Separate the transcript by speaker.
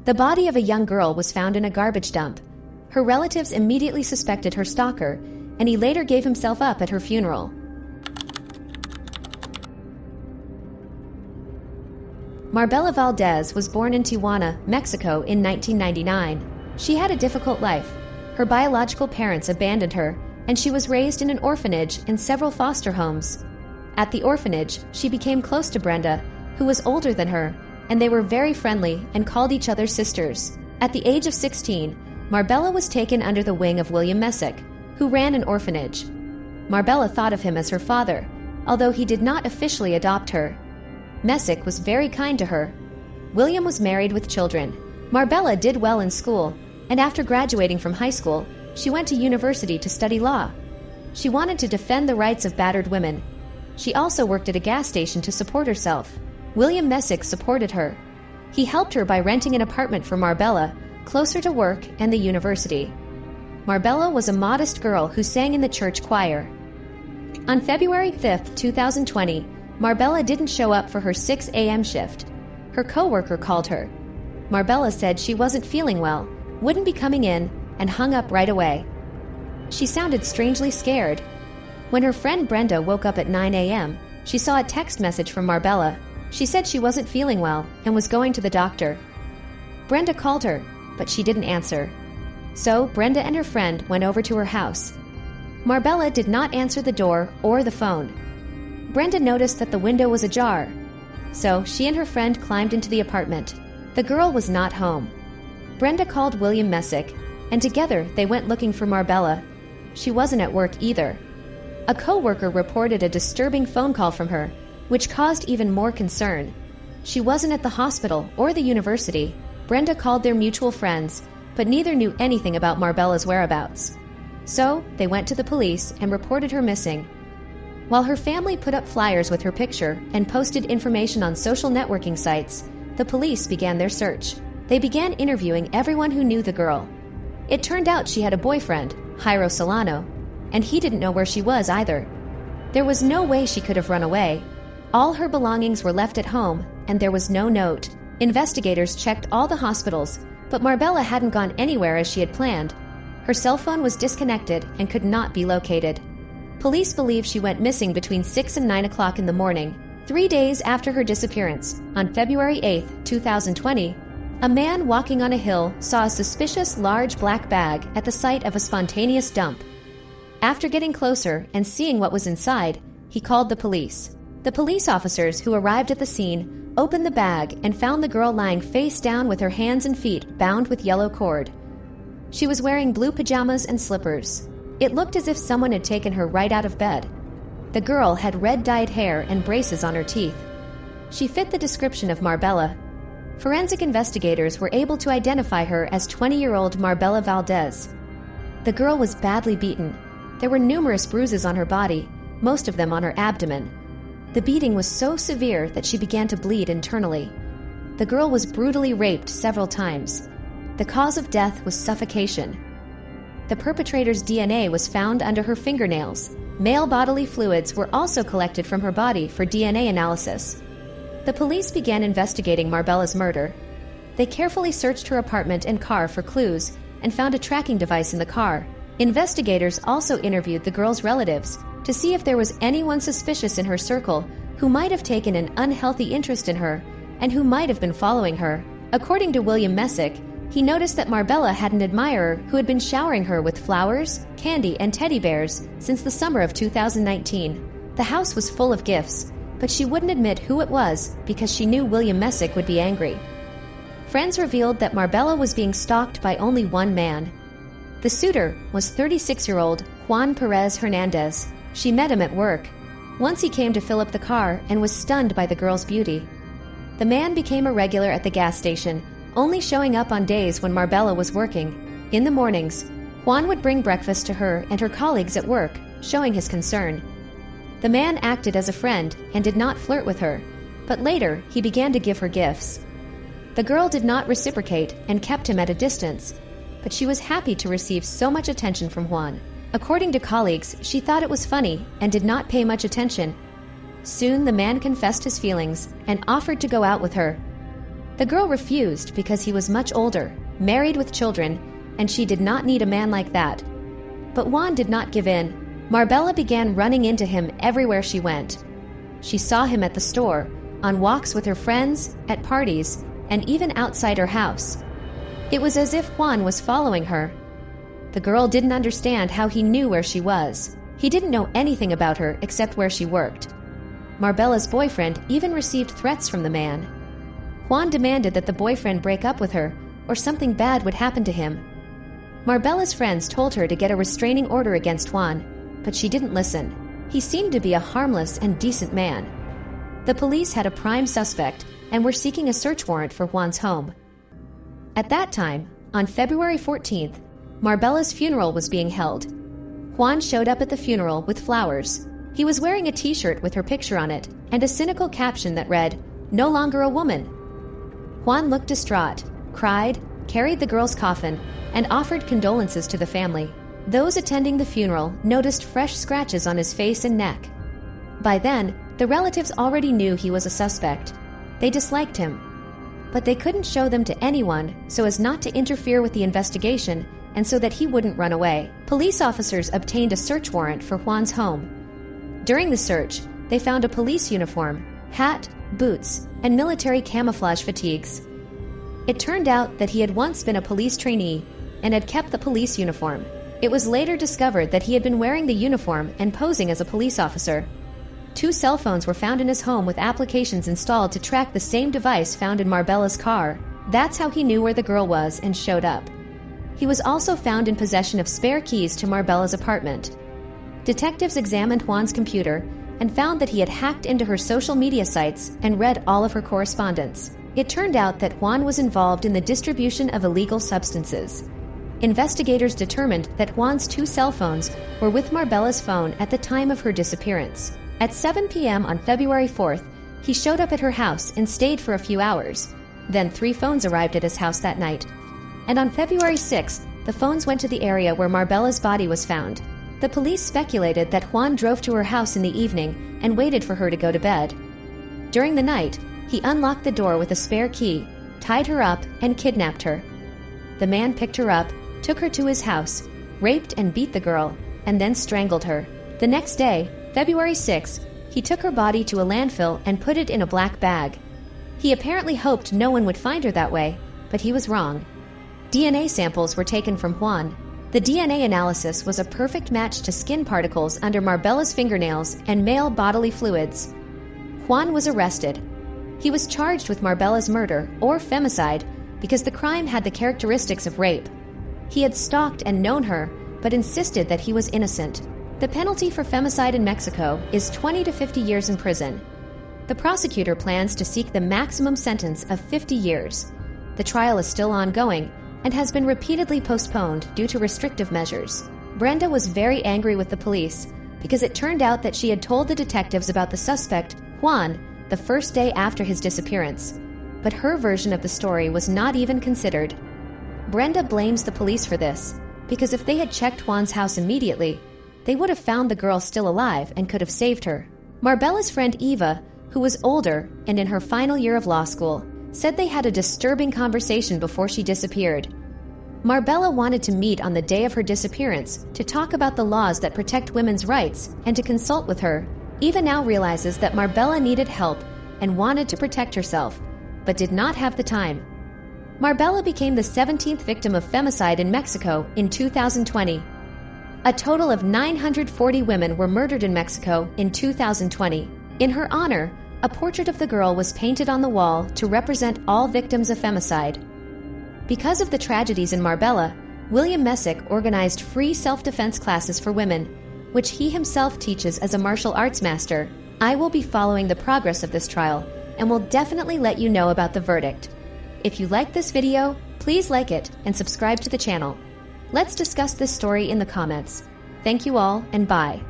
Speaker 1: The body of a young girl was found in a garbage dump. Her relatives immediately suspected her stalker, and he later gave himself up at her funeral. Marbella Valdez was born in Tijuana, Mexico in 1999. She had a difficult life. Her biological parents abandoned her, and she was raised in an orphanage and several foster homes. At the orphanage, she became close to Brenda, who was older than her, and they were very friendly and called each other sisters. At the age of 16, Marbella was taken under the wing of William Messick, who ran an orphanage. Marbella thought of him as her father, although he did not officially adopt her. Messick was very kind to her. William was married with children. Marbella did well in school, and after graduating from high school, she went to university to study law. She wanted to defend the rights of battered women. She also worked at a gas station to support herself. William Messick supported her. He helped her by renting an apartment for Marbella, closer to work and the university. Marbella was a modest girl who sang in the church choir. On February 5, 2020, Marbella didn't show up for her 6 a.m. shift. Her coworker called her. Marbella said she wasn't feeling well, wouldn't be coming in, and hung up right away. She sounded strangely scared. When her friend Brenda woke up at 9 a.m., she saw a text message from Marbella. She said she wasn't feeling well and was going to the doctor. Brenda called her, but she didn't answer. So Brenda and her friend went over to her house. Marbella did not answer the door or the phone. Brenda noticed that the window was ajar, so she and her friend climbed into the apartment. The girl was not home. Brenda called William Messick, and together they went looking for Marbella. She wasn't at work either. A co-worker reported a disturbing phone call from her, which caused even more concern. She wasn't at the hospital or the university. Brenda called their mutual friends, but neither knew anything about Marbella's whereabouts. So they went to the police and reported her missing. While her family put up flyers with her picture and posted information on social networking sites, the police began their search. They began interviewing everyone who knew the girl. It turned out she had a boyfriend, Jairo Solano, and he didn't know where she was either. There was no way she could have run away. All her belongings were left at home, and there was no note. Investigators checked all the hospitals, but Marbella hadn't gone anywhere as she had planned. Her cell phone was disconnected and could not be located. Police believe she went missing between 6 and 9 o'clock in the morning. 3 days after her disappearance, on February 8, 2020, a man walking on a hill saw a suspicious large black bag at the site of a spontaneous dump. After getting closer and seeing what was inside, he called the police. The police officers who arrived at the scene opened the bag and found the girl lying face down with her hands and feet bound with yellow cord. She was wearing blue pajamas and slippers. It looked as if someone had taken her right out of bed. The girl had red-dyed hair and braces on her teeth. She fit the description of Marbella. Forensic investigators were able to identify her as 20-year-old Marbella Valdez. The girl was badly beaten. There were numerous bruises on her body, most of them on her abdomen. The beating was so severe that she began to bleed internally. The girl was brutally raped several times. The cause of death was suffocation. The perpetrator's DNA was found under her fingernails. Male bodily fluids were also collected from her body for DNA analysis. The police began investigating Marbella's murder. They carefully searched her apartment and car for clues and found a tracking device in the car. Investigators also interviewed the girl's relatives to see if there was anyone suspicious in her circle who might have taken an unhealthy interest in her and who might have been following her. According to William Messick, he noticed that Marbella had an admirer who had been showering her with flowers, candy, and teddy bears since the summer of 2019. The house was full of gifts, but she wouldn't admit who it was because she knew William Messick would be angry. Friends revealed that Marbella was being stalked by only one man. The suitor was 36-year-old Juan Perez Hernandez. She met him at work. Once he came to fill up the car and was stunned by the girl's beauty. The man became a regular at the gas station, only showing up on days when Marbella was working. In the mornings, Juan would bring breakfast to her and her colleagues at work, showing his concern. The man acted as a friend and did not flirt with her, but later he began to give her gifts. The girl did not reciprocate and kept him at a distance, but she was happy to receive so much attention from Juan. According to colleagues, she thought it was funny and did not pay much attention. Soon the man confessed his feelings and offered to go out with her. The girl refused because he was much older, married with children, and she did not need a man like that. But Juan did not give in. Marbella began running into him everywhere she went. She saw him at the store, on walks with her friends, at parties, and even outside her house. It was as if Juan was following her. The girl didn't understand how he knew where she was. He didn't know anything about her except where she worked. Marbella's boyfriend even received threats from the man. Juan demanded that the boyfriend break up with her, or something bad would happen to him. Marbella's friends told her to get a restraining order against Juan, but she didn't listen. He seemed to be a harmless and decent man. The police had a prime suspect and were seeking a search warrant for Juan's home. At that time, on February 14th, Marbella's funeral was being held. Juan showed up at the funeral with flowers. He was wearing a t-shirt with her picture on it and a cynical caption that read, "No longer a woman." Juan looked distraught, cried, carried the girl's coffin, and offered condolences to the family. Those attending the funeral noticed fresh scratches on his face and neck. By then, the relatives already knew he was a suspect. They disliked him, but they couldn't show them to anyone so as not to interfere with the investigation and so that he wouldn't run away. Police officers obtained a search warrant for Juan's home. During the search, they found a police uniform, hat, boots, and military camouflage fatigues. It turned out that he had once been a police trainee and had kept the police uniform. It was later discovered that he had been wearing the uniform and posing as a police officer. 2 cell phones were found in his home with applications installed to track the same device found in Marbella's car. That's how he knew where the girl was and showed up. He was also found in possession of spare keys to Marbella's apartment. Detectives examined Juan's computer and found that he had hacked into her social media sites and read all of her correspondence. It turned out that Juan was involved in the distribution of illegal substances. Investigators determined that Juan's 2 cell phones were with Marbella's phone at the time of her disappearance. At 7 p.m. on February 4th, he showed up at her house and stayed for a few hours. Then 3 phones arrived at his house that night. And on February 6th, the phones went to the area where Marbella's body was found. The police speculated that Juan drove to her house in the evening and waited for her to go to bed. During the night, he unlocked the door with a spare key, tied her up, and kidnapped her. The man picked her up, took her to his house, raped and beat the girl, and then strangled her. The next day, February 6th, he took her body to a landfill and put it in a black bag. He apparently hoped no one would find her that way, but he was wrong. DNA samples were taken from Juan. The DNA analysis was a perfect match to skin particles under Marbella's fingernails and male bodily fluids. Juan was arrested. He was charged with Marbella's murder, or femicide, because the crime had the characteristics of rape. He had stalked and known her, but insisted that he was innocent. The penalty for femicide in Mexico is 20 to 50 years in prison. The prosecutor plans to seek the maximum sentence of 50 years. The trial is still ongoing and has been repeatedly postponed due to restrictive measures. Brenda was very angry with the police because it turned out that she had told the detectives about the suspect, Juan, the first day after his disappearance. But her version of the story was not even considered. Brenda blames the police for this because if they had checked Juan's house immediately, they would have found the girl still alive and could have saved her. Marbella's friend Eva, who was older and in her final year of law school, said they had a disturbing conversation before she disappeared. Marbella wanted to meet on the day of her disappearance to talk about the laws that protect women's rights and to consult with her. Eva now realizes that Marbella needed help and wanted to protect herself, but did not have the time. Marbella became the 17th victim of femicide in Mexico in 2020. A total of 940 women were murdered in Mexico in 2020. In her honor, a portrait of the girl was painted on the wall to represent all victims of femicide. Because of the tragedies in Marbella, William Messick organized free self-defense classes for women, which he himself teaches as a martial arts master. I will be following the progress of this trial and will definitely let you know about the verdict. If you like this video, please like it and subscribe to the channel. Let's discuss this story in the comments. Thank you all, and bye.